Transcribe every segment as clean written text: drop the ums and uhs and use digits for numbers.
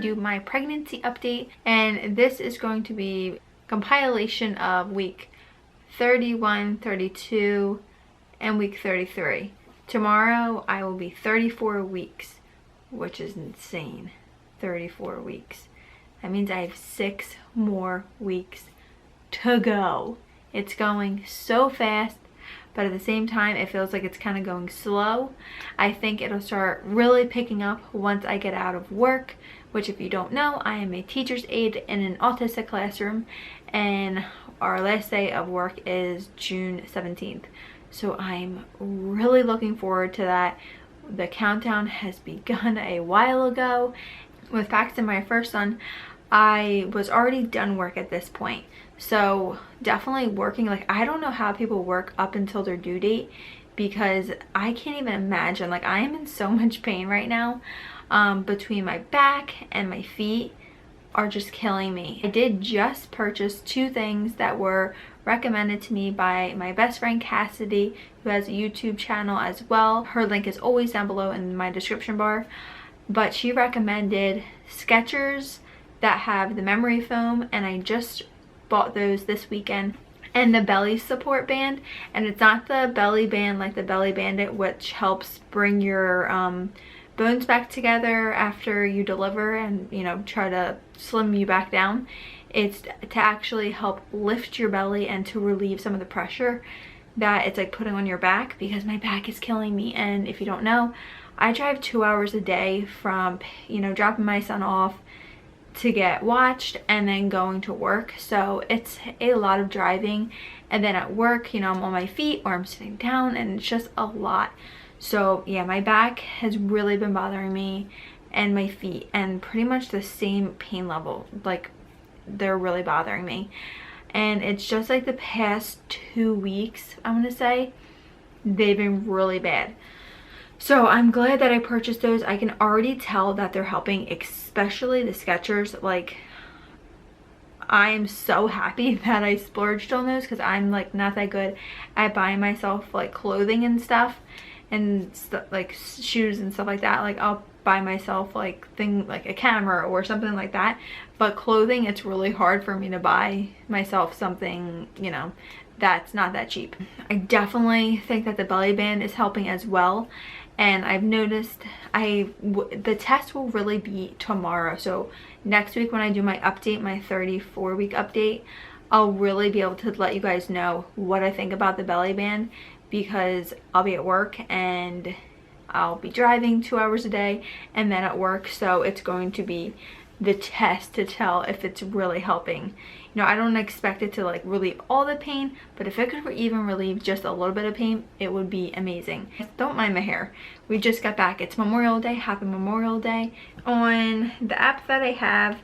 to do my pregnancy update, and this is going to be compilation of week 31, 32, and week 33. Tomorrow I will be 34 weeks, which is insane. 34 weeks. That means I have 6 more weeks to go. It's going so fast, but at the same time it feels like it's kind of going slow. I think it'll start really picking up once I get out of work, which, if you don't know, I am a teacher's aide in an autistic classroom, and our last day of work is June 17th. So I'm really looking forward to that. The countdown has begun a while ago. With Paxton, my first son, I was already done work at this point. So definitely working, like, I don't know how people work up until their due date, because I can't even imagine. Like, I am in so much pain right now. Between my back and my feet are just killing me. I did just purchase 2 things that were recommended to me by my best friend Cassidy, who has a YouTube channel as well. Her link is always down below in my description bar. But she recommended Skechers that have the memory foam, and I just bought those this weekend, and the belly support band. And it's not the belly band like the Belly Bandit, which helps bring your bones back together after you deliver and, you know, try to slim you back down. It's to actually help lift your belly and to relieve some of the pressure that it's like putting on your back, because my back is killing me. And if you don't know, I drive 2 hours a day from, you know, dropping my son off to get watched and then going to work. So it's a lot of driving, and then at work, you know, I'm on my feet or I'm sitting down, and it's just a lot. So yeah, my back has really been bothering me, and my feet, and pretty much the same pain level. Like, they're really bothering me. And it's just like the past 2 weeks, I'm gonna say, they've been really bad. So I'm glad that I purchased those. I can already tell that they're helping, especially the Skechers. Like, I am so happy that I splurged on those, because I'm like not that good at buying myself like clothing and stuff, and like shoes and stuff like that. Like, I'll buy myself like a camera or something like that, but clothing, it's really hard for me to buy myself something, you know, that's not that cheap. I definitely think that the belly band is helping as well. And I've noticed the test will really be tomorrow. So next week when I do my update, my 34-week update, I'll really be able to let you guys know what I think about the belly band, because I'll be at work and I'll be driving 2 hours a day and then at work. So it's going to be the test to tell if it's really helping. You know, I don't expect it to like relieve all the pain, but if it could even relieve just a little bit of pain, it would be amazing. Don't mind my hair. We just got back. It's Memorial Day. Happy Memorial Day. On the app that I have,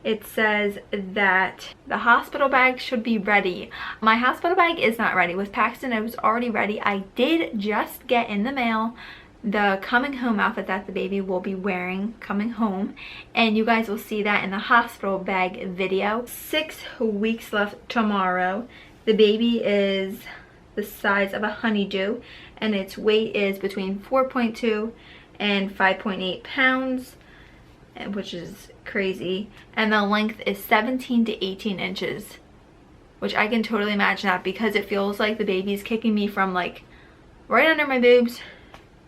it says that the hospital bag should be ready. My hospital bag is not ready. With Paxton, it was already ready. I did just get in the mail the coming home outfit that the baby will be wearing coming home, and you guys will see that in the hospital bag video. 6 weeks left tomorrow. The baby is the size of a honeydew, and its weight is between 4.2 and 5.8 pounds, which is crazy. And the length is 17 to 18 inches, which I can totally imagine that, because it feels like the baby's kicking me from like right under my boobs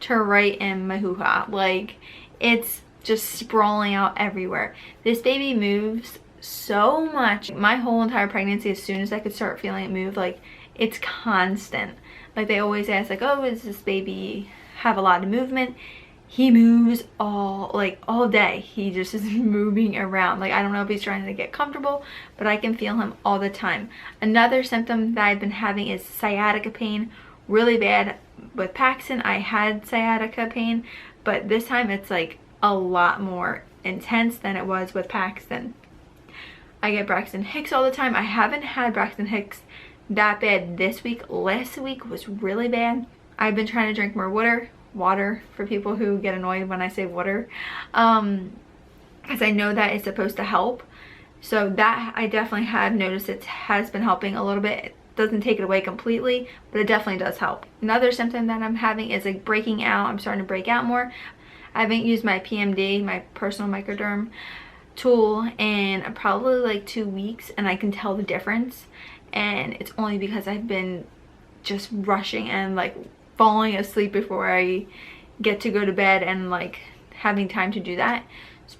to right in my hoo-ha. Like, it's just sprawling out everywhere. This baby moves so much. My whole entire pregnancy, as soon as I could start feeling it move, like, it's constant. Like, they always ask, like, oh, does this baby have a lot of movement? He moves all day. He just is moving around. Like, I don't know if he's trying to get comfortable, but I can feel him all the time. Another symptom that I've been having is sciatica pain, really bad. With Paxton, I had sciatica pain, but this time it's like a lot more intense than it was with Paxton. I get Braxton Hicks all the time. I haven't had Braxton Hicks that bad this week. Last week was really bad. I've been trying to drink more water for people who get annoyed when I say water, because I know that it's supposed to help. So that I definitely have noticed it has been helping a little bit. It doesn't take it away completely, but it definitely does help. Another symptom that I'm having is like breaking out. I'm starting to break out more. I haven't used my PMD, my personal microderm, tool in probably like 2 weeks, and I can tell the difference. And it's only because I've been just rushing and like falling asleep before I get to go to bed and like having time to do that.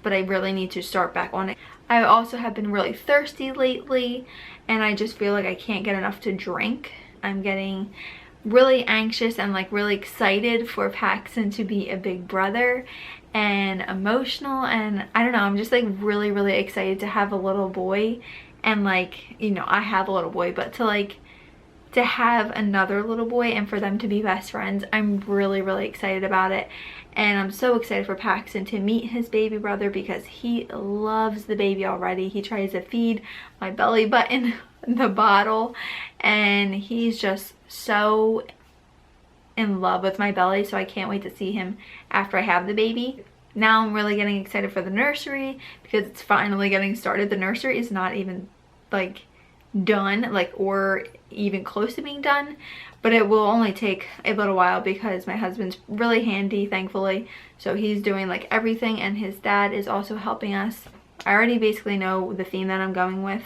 But I really need to start back on it. I also have been really thirsty lately, and I just feel like I can't get enough to drink. I'm getting really anxious and like really excited for Paxton to be a big brother, and emotional, and I don't know, I'm just like really excited to have a little boy. And like, you know, I have a little boy, but to have another little boy and for them to be best friends, I'm really excited about it. And I'm so excited for Paxton to meet his baby brother, because he loves the baby already. He tries to feed my belly button the bottle, and he's just so in love with my belly, so I can't wait to see him after I have the baby. Now I'm really getting excited for the nursery, because it's finally getting started. The nursery is not even like done, like, or even close to being done, but it will only take a little while because my husband's really handy, thankfully. So he's doing like everything, and his dad is also helping us. I already basically know the theme that I'm going with,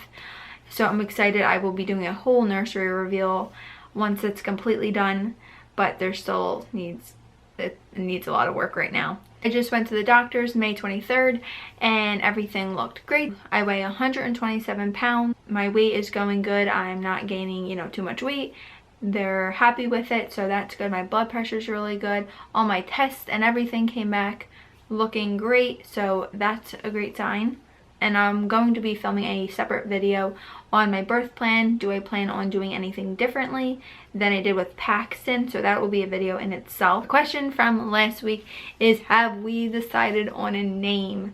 so I'm excited. I will be doing a whole nursery reveal once it's completely done, but there still needs a lot of work right now. I just went to the doctor's May 23rd and everything looked great. I weigh 127 pounds. My weight is going good. I'm not gaining, you know, too much weight. They're happy with it, so that's good. My blood pressure is really good. All my tests and everything came back looking great, so that's a great sign. And I'm going to be filming a separate video on my birth plan. Do I plan on doing anything differently than I did with Paxton? So that will be a video in itself. The question from last week is, have we decided on a name?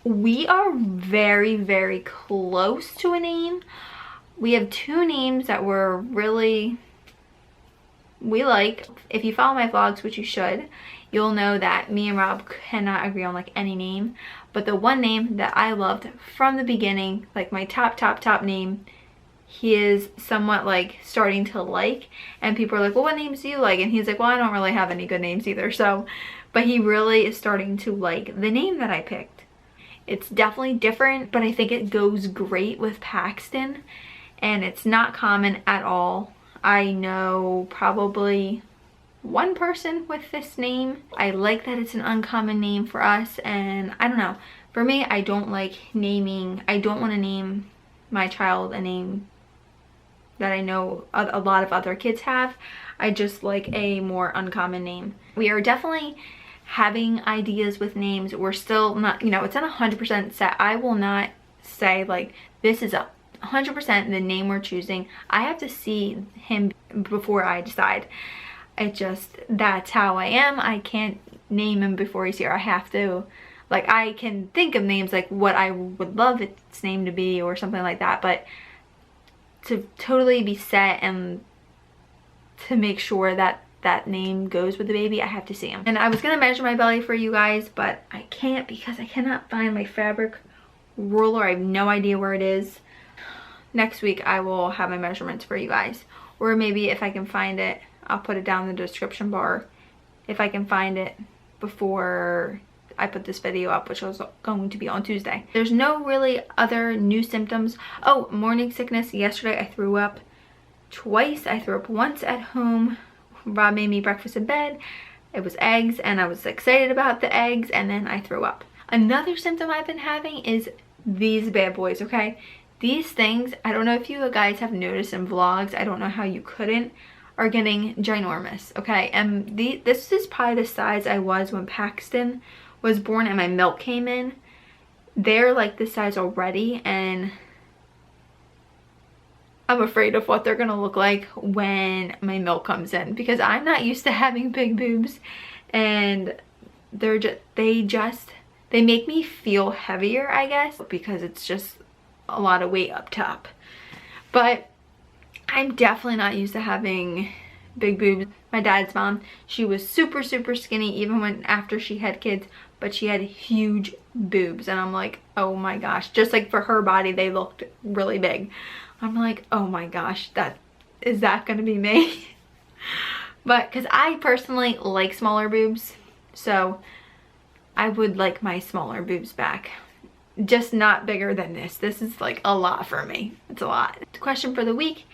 We are very close to a name. We have 2 names that we like. If you follow my vlogs, which you should, you'll know that me and Rob cannot agree on like any name. But the one name that I loved from the beginning, like my top name, he is somewhat like starting to like, and people are like, well, what names do you like? And he's like, well, I don't really have any good names either. So, but he really is starting to like the name that I picked. It's definitely different, but I think it goes great with Paxton, and it's not common at all. I know probably one person with this name. I like that it's an uncommon name for us, and I don't know, for me, I don't want to name my child a name that I know a lot of other kids have. I just like a more uncommon name. We are definitely having ideas with names. We're still not, you know, it's not 100% set. I will not say like this is 100% the name we're choosing. I have to see him before I decide. That's how I am. I can't name him before he's here. I have to, like, I can think of names like what I would love its name to be or something like that, but to totally be set and to make sure that that name goes with the baby, I have to see him. And I was gonna measure my belly for you guys, but I can't because I cannot find my fabric ruler. I have no idea where it is. Next week I will have my measurements for you guys, or maybe if I can find it, I'll put it down in the description bar if I can find it before I put this video up, which was going to be on Tuesday. There's no really other new symptoms. Oh, morning sickness. Yesterday I threw up twice. I threw up once at home. Rob made me breakfast in bed. It was eggs, and I was excited about the eggs, and then I threw up. Another symptom I've been having is these bad boys, okay? These things, I don't know if you guys have noticed in vlogs, I don't know how you couldn't, are getting ginormous, okay? And this is probably the size I was when Paxton was born and my milk came in. They're like this size already, and I'm afraid of what they're gonna look like when my milk comes in, because I'm not used to having big boobs, and they make me feel heavier, I guess, because it's just a lot of weight up top. But I'm definitely not used to having big boobs. My dad's mom, she was super skinny even after she had kids, but she had huge boobs, and I'm like, oh my gosh, just like for her body they looked really big. I'm like, oh my gosh, is that gonna be me? But because I personally like smaller boobs, so I would like my smaller boobs back. Just not bigger than this. This is like a lot for me. It's a lot. The question for the week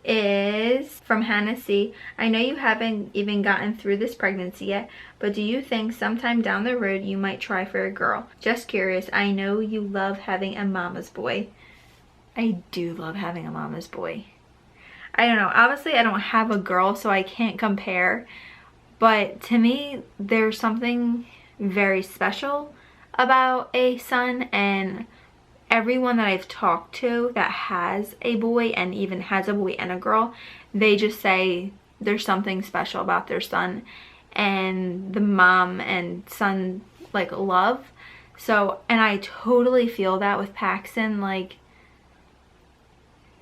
is from Hannah C. I know you haven't even gotten through this pregnancy yet, but do you think sometime down the road you might try for a girl? Just curious. I know you love having a mama's boy. I do love having a mama's boy. I don't know. Obviously, I don't have a girl, so I can't compare. But to me, there's something very special about a son, and everyone that I've talked to that has a boy and even has a boy and a girl, they just say there's something special about their son and the mom and son like love. So, and I totally feel that with Paxton. Like,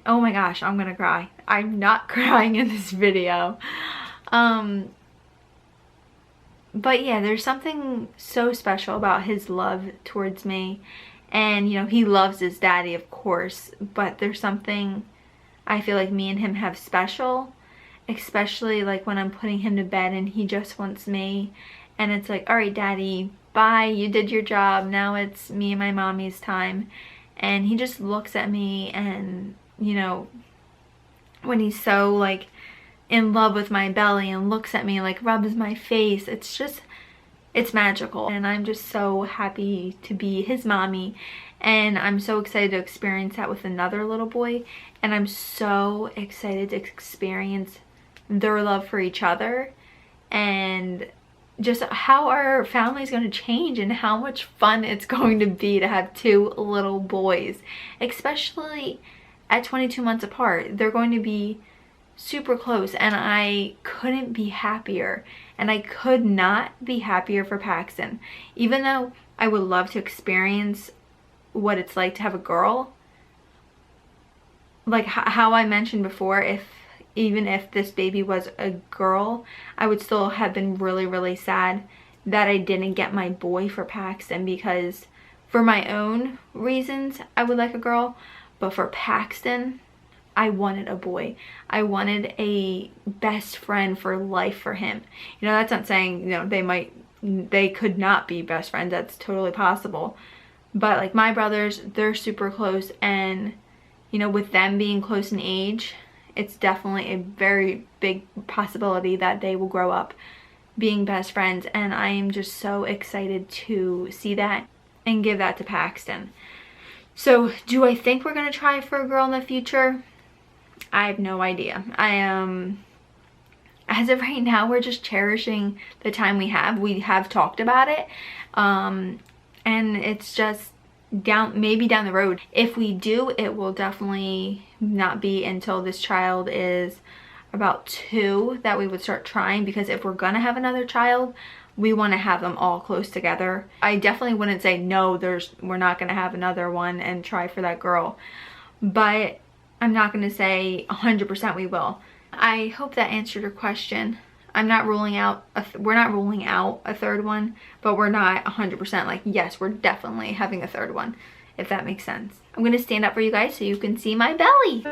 oh my gosh, I'm gonna cry. I'm not crying in this video. But yeah, there's something so special about his love towards me. And, you know, he loves his daddy, of course. But there's something I feel like me and him have special. Especially, like, when I'm putting him to bed and he just wants me. And it's like, alright, daddy, bye. You did your job. Now it's me and my mommy's time. And he just looks at me and, you know, when he's so, like, in love with my belly and looks at me, like rubs my face, it's just, it's magical. And I'm just so happy to be his mommy, and I'm so excited to experience that with another little boy. And I'm so excited to experience their love for each other and just how our family is going to change and how much fun it's going to be to have two little boys, especially at 22 months apart. They're going to be super close, and I couldn't be happier, and I could not be happier for Paxton. Even though I would love to experience what it's like to have a girl, like how I mentioned before, even if this baby was a girl, I would still have been really sad that I didn't get my boy for Paxton, because for my own reasons I would like a girl, but for Paxton I wanted a boy. I wanted a best friend for life for him. You know, that's not saying, you know, they could not be best friends. That's totally possible. But like my brothers, they're super close, and you know, with them being close in age, it's definitely a very big possibility that they will grow up being best friends. And I am just so excited to see that and give that to Paxton. So do I think we're gonna try for a girl in the future? I have no idea. As of right now, we're just cherishing the time we have. We have talked about it, and it's just maybe down the road. If we do, it will definitely not be until this child is about 2 that we would start trying, because if we're gonna have another child, we want to have them all close together. I definitely wouldn't say no, we're not gonna have another one and try for that girl, but I'm not going to say 100% we will. I hope that answered your question. I'm not ruling out, we're not ruling out a third one, but we're not 100% like, yes, we're definitely having a third one, if that makes sense. I'm going to stand up for you guys so you can see my belly.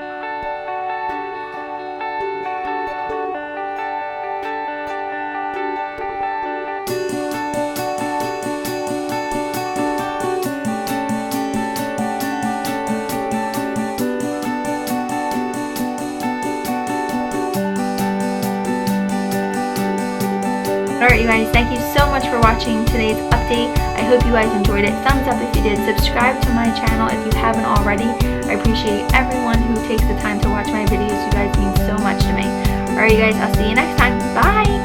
Alright you guys, thank you so much for watching today's update. I hope you guys enjoyed it. Thumbs up if you did. Subscribe to my channel if you haven't already. I appreciate everyone who takes the time to watch my videos. You guys mean so much to me. Alright you guys, I'll see you next time. Bye!